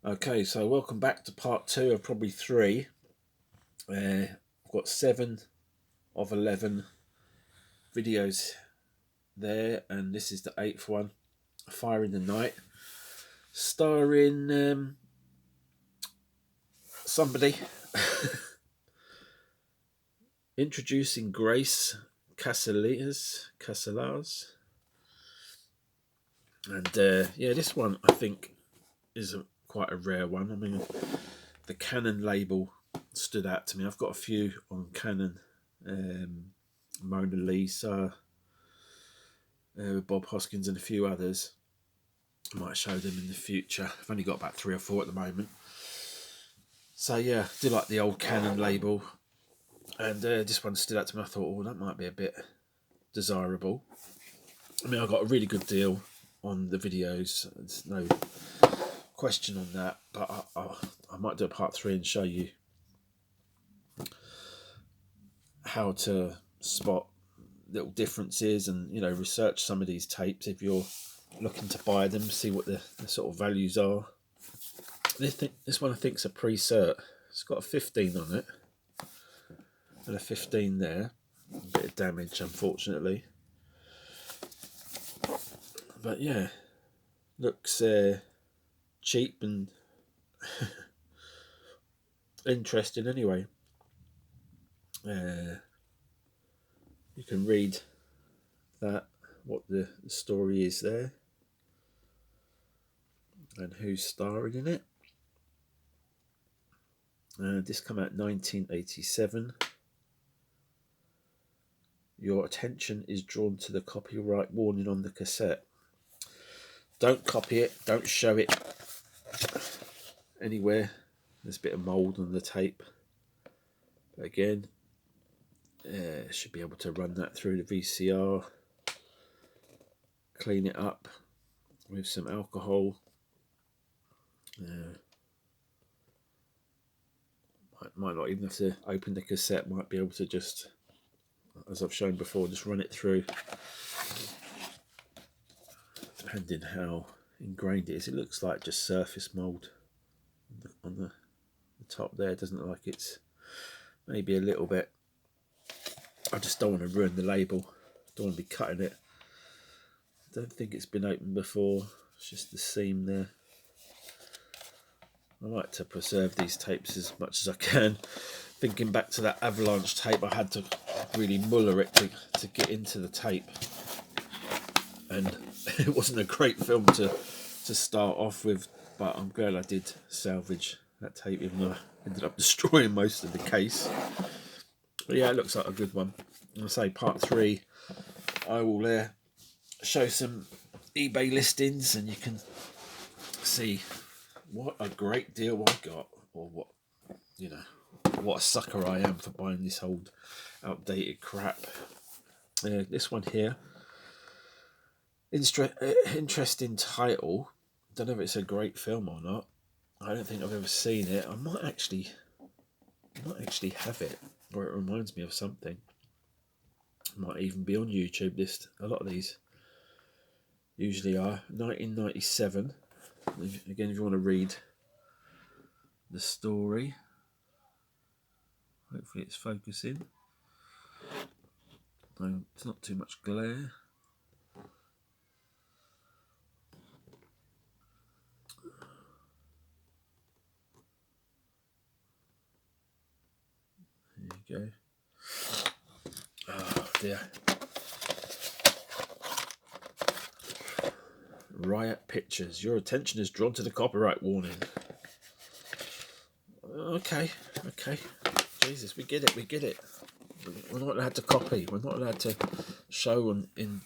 Okay, so welcome back to part 2 of probably 3. I've got 7 of 11 videos there, and this is the 8th one, Fire in the Night, starring somebody. Introducing Grace Casillas. And yeah, this one I think is quite a rare one. I mean, the Canon label stood out to me. I've got a few on Canon, Mona Lisa, with Bob Hoskins and a few others. I might show them in the future. I've only got about 3 or 4 at the moment. So yeah, I do like the old Canon label. And this one stood out to me. I thought, oh, that might be a bit desirable. I mean, I got a really good deal on the videos. There's no question on that. But I might do a part 3 and show you how to spot little differences and, you know, research some of these tapes if you're looking to buy them, see what the sort of values are. This one I think is a pre-cert. It's got a 15 on it and a 15 there. A bit of damage, unfortunately. But yeah, looks cheap and interesting anyway. You can read that, what the story is there and who's starring in it. This came out in 1987. Your attention is drawn to the copyright warning on the cassette. Don't copy it, don't show it anywhere. There's a bit of mould on the tape. But again, should be able to run that through the VCR, clean it up with some alcohol. Might not even have to open the cassette, might be able to just, as I've shown before, just run it through. Depending how ingrained it is, it looks like just surface mould on the top there. It doesn't look like it's, maybe a little bit. I just don't want to ruin the label, don't want to be cutting it. Don't think it's been opened before, it's just the seam there. I like to preserve these tapes as much as I can. Thinking back to that Avalanche tape, I had to really muller it to get into the tape, and it wasn't a great film to start off with, but I'm glad I did salvage that tape, even though I ended up destroying most of the case. But yeah, it looks like a good one. I'll say part 3, I will show some eBay listings and you can see what a great deal I got, or what, you know, what a sucker I am for buying this old outdated crap. This one here, interesting title. Don't know if it's a great film or not. I don't think I've ever seen it. I might actually have it, or it reminds me of something. It might even be on YouTube. A lot of these usually are. 1997. Again, if you want to read the story, hopefully it's focusing. No, it's not too much glare. There you go. Oh dear. Riot Pictures. Your attention is drawn to the copyright warning. Okay. Jesus, we get it. We're not allowed to copy. We're not allowed to show in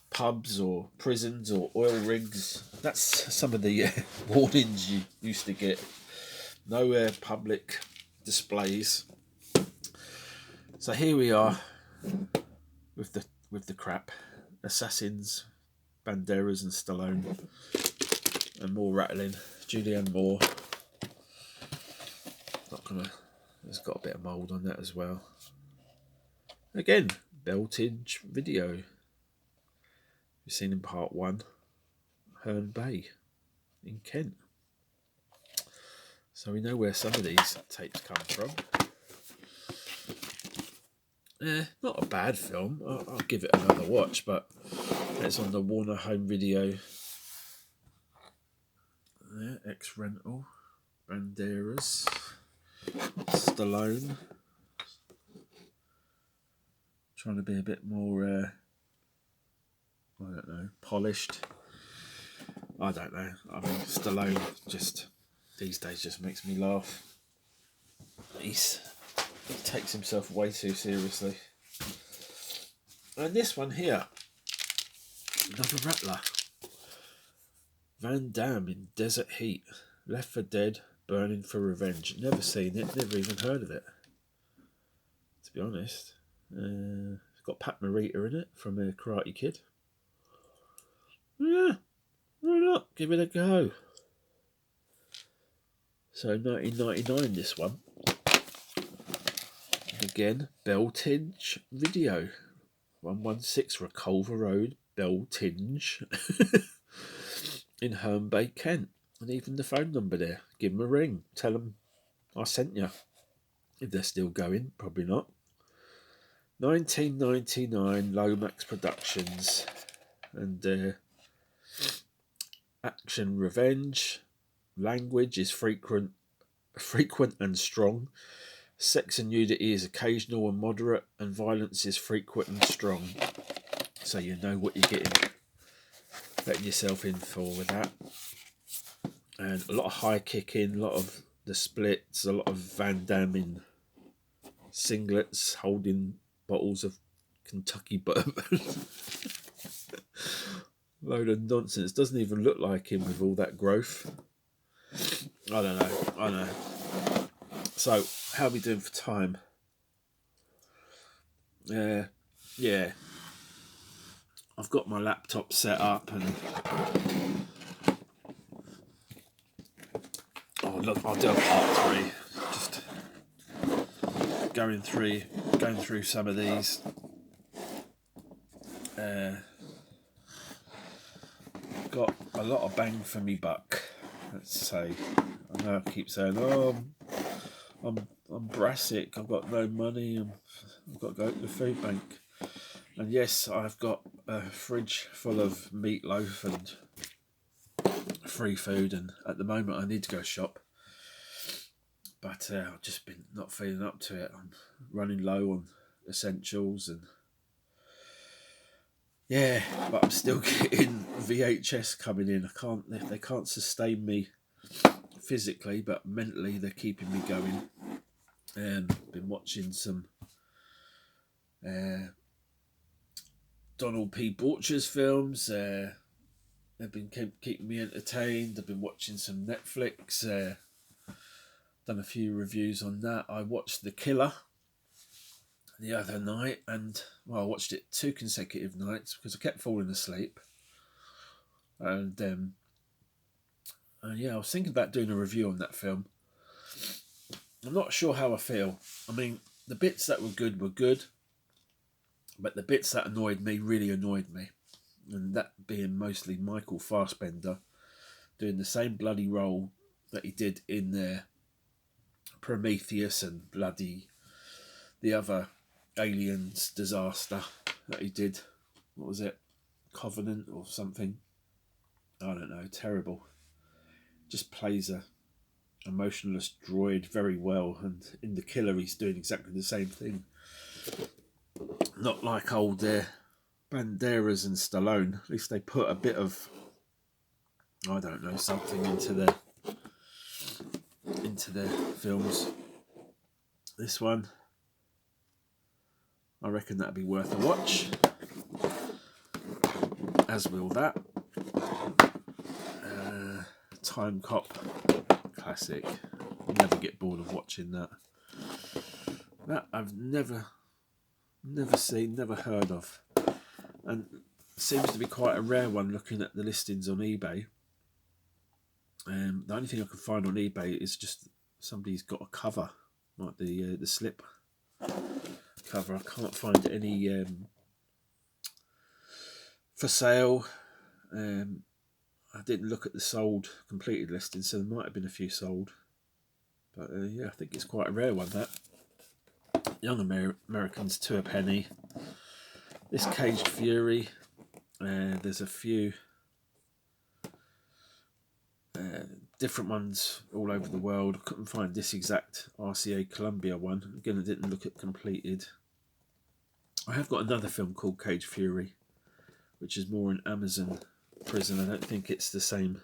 pubs or prisons or oil rigs. That's some of the warnings you used to get. No public displays. So here we are with the crap. Assassins, Banderas and Stallone, and more rattling. Julianne Moore. Not gonna. There's got a bit of mould on that as well. Again, Beltinge video. You've seen in part 1, Herne Bay in Kent. So we know where some of these tapes come from. Not a bad film. I'll give it another watch, but it's on the Warner Home Video. X-Rental, Banderas, Stallone. Trying to be a bit more, I don't know, polished. I don't know. I mean, Stallone just these days just makes me laugh. He takes himself way too seriously. And this one here, another rattler. Van Damme in Desert Heat. Left for Dead, Burning for Revenge. Never seen it, never even heard of it, to be honest. It's got Pat Morita in it from Karate Kid. Yeah, why not? Give it a go. So 1999 this one. Again, Beltinge Video. 116 Reculver Road, Beltinge. In Herne Bay, Kent. And even the phone number there. Give them a ring. Tell them I sent you. If they're still going, probably not. 1999 Lomax Productions. And action revenge. Language is frequent and strong. Sex and nudity is occasional and moderate, and violence is frequent and strong. So you know what you're letting yourself in for with that. And a lot of high kicking, a lot of the splits, a lot of Van Damme in singlets holding bottles of Kentucky bourbon. Load of nonsense. Doesn't even look like him with all that growth. I don't know. So, how are we doing for time? Yeah. I've got my laptop set up and... Oh, look, I'll do a part 3. Just going through some of these. Got a lot of bang for me buck, let's say. I know I keep saying, oh, I'm brassic, I've got no money, I've got to go to the food bank. And yes, I've got a fridge full of meatloaf and free food, and at the moment I need to go shop. But I've just been not feeling up to it. I'm running low on essentials and... Yeah, but I'm still getting VHS coming in. They can't sustain me physically, but mentally they're keeping me going. Been watching some Donald P. Borchers films. They've been keeping me entertained. I've been watching some Netflix. Done a few reviews on that. I watched The Killer the other night, and I watched it 2 consecutive nights because I kept falling asleep. And yeah, I was thinking about doing a review on that film. I'm not sure how I feel. I mean, the bits that were good, but the bits that annoyed me really annoyed me. And that being mostly Michael Fassbender doing the same bloody role that he did in Prometheus and bloody the other Aliens disaster that he did. What was it? Covenant or something? I don't know. Terrible. Just plays a emotionless droid very well, and in The Killer he's doing exactly the same thing. Not like old Banderas and Stallone. At least they put a bit of, I don't know, something into their films. This one, I reckon that'd be worth a watch, as will that. Time Cop, classic. Never get bored of watching that. That I've never seen, never heard of, and seems to be quite a rare one looking at the listings on eBay. The only thing I can find on eBay is just somebody's got a cover, like the slip cover. I can't find any for sale. I didn't look at the sold completed listings, so there might have been a few sold. But yeah, I think it's quite a rare one, that. Young Americans, 2 a penny. This Caged Fury, there's a few different ones all over the world. I couldn't find this exact RCA Columbia one. Again, I didn't look at completed. I have got another film called Caged Fury, which is more an Amazon prison. I don't think it's the same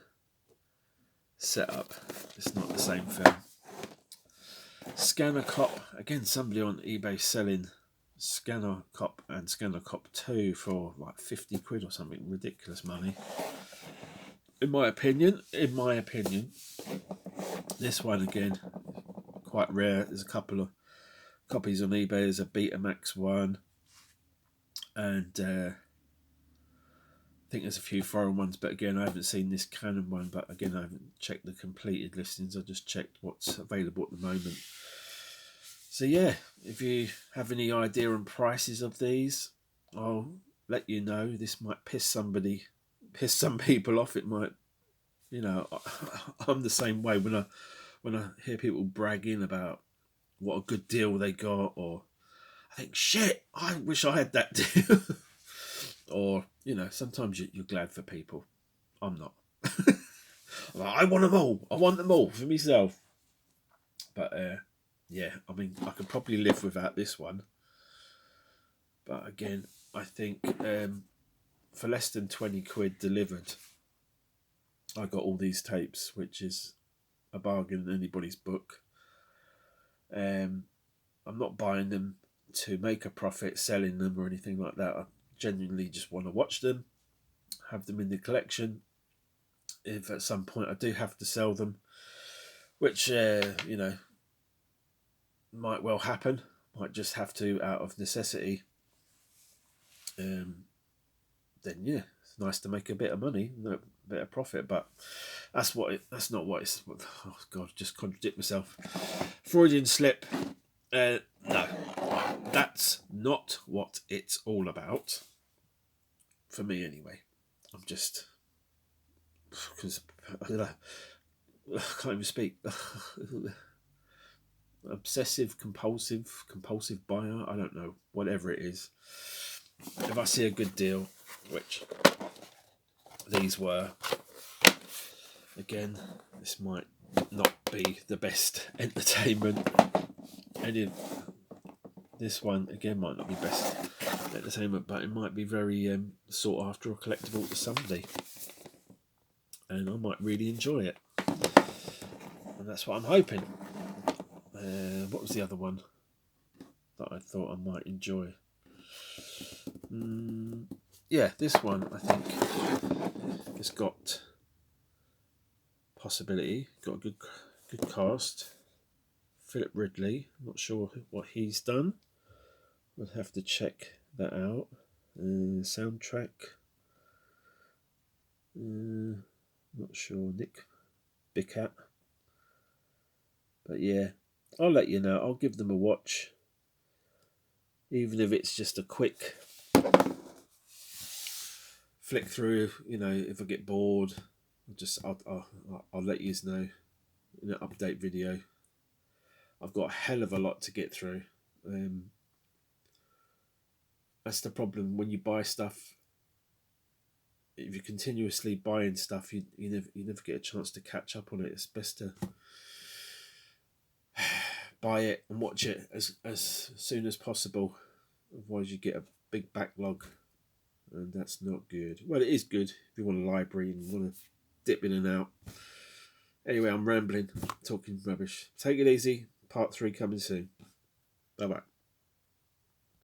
setup. It's not the same film. Scanner Cop, again, somebody on eBay selling Scanner Cop and Scanner Cop 2 for like 50 quid or something, ridiculous money. In my opinion, this one again, quite rare. There's a couple of copies on eBay. There's a Betamax one, and I think there's a few foreign ones, but again, I haven't seen this Canon one, but again, I haven't checked the completed listings. I just checked what's available at the moment. So yeah, if you have any idea on prices of these, I'll let you know. This might piss some people off. It might, you know, I'm the same way when I hear people bragging about what a good deal they got, or I think, shit, I wish I had that deal. Or, you know, sometimes you're glad for people. I'm not. I'm like, I want them all. I want them all for myself. But yeah, I mean, I could probably live without this one. But again, I think for less than 20 quid delivered, I got all these tapes, which is a bargain in anybody's book. I'm not buying them to make a profit, selling them or anything like that. I genuinely just want to watch them, have them in the collection. If at some point I do have to sell them, which, you know, might well happen, might just have to out of necessity, then yeah, it's nice to make a bit of money, a bit of profit, but that's not what it's. Oh God, just contradict myself. Freudian slip. No, that's not what it's all about. For me, anyway. I'm just, because I can't even speak. Obsessive, compulsive buyer. I don't know, whatever it is. If I see a good deal, which these were, again, this might not be the best entertainment. This one again might not be best entertainment, but it might be very sought after or collectible to somebody, and I might really enjoy it, and that's what I'm hoping. What was the other one that I thought I might enjoy? Yeah, this one I think has got possibility. Got a good cast. Philip Ridley. I'm not sure what he's done. We'll have to check that out. Soundtrack. Not sure. Nick Bicat. But yeah, I'll let you know. I'll give them a watch, even if it's just a quick flick through. You know, if I get bored, I'll let you know in an update video. I've got a hell of a lot to get through. That's the problem when you buy stuff. If you're continuously buying stuff, you never get a chance to catch up on it. It's best to buy it and watch it as soon as possible. Otherwise, you get a big backlog, and that's not good. Well, it is good if you want a library and want to dip in and out. Anyway, I'm rambling, talking rubbish. Take it easy. Part 3 coming soon. Bye bye.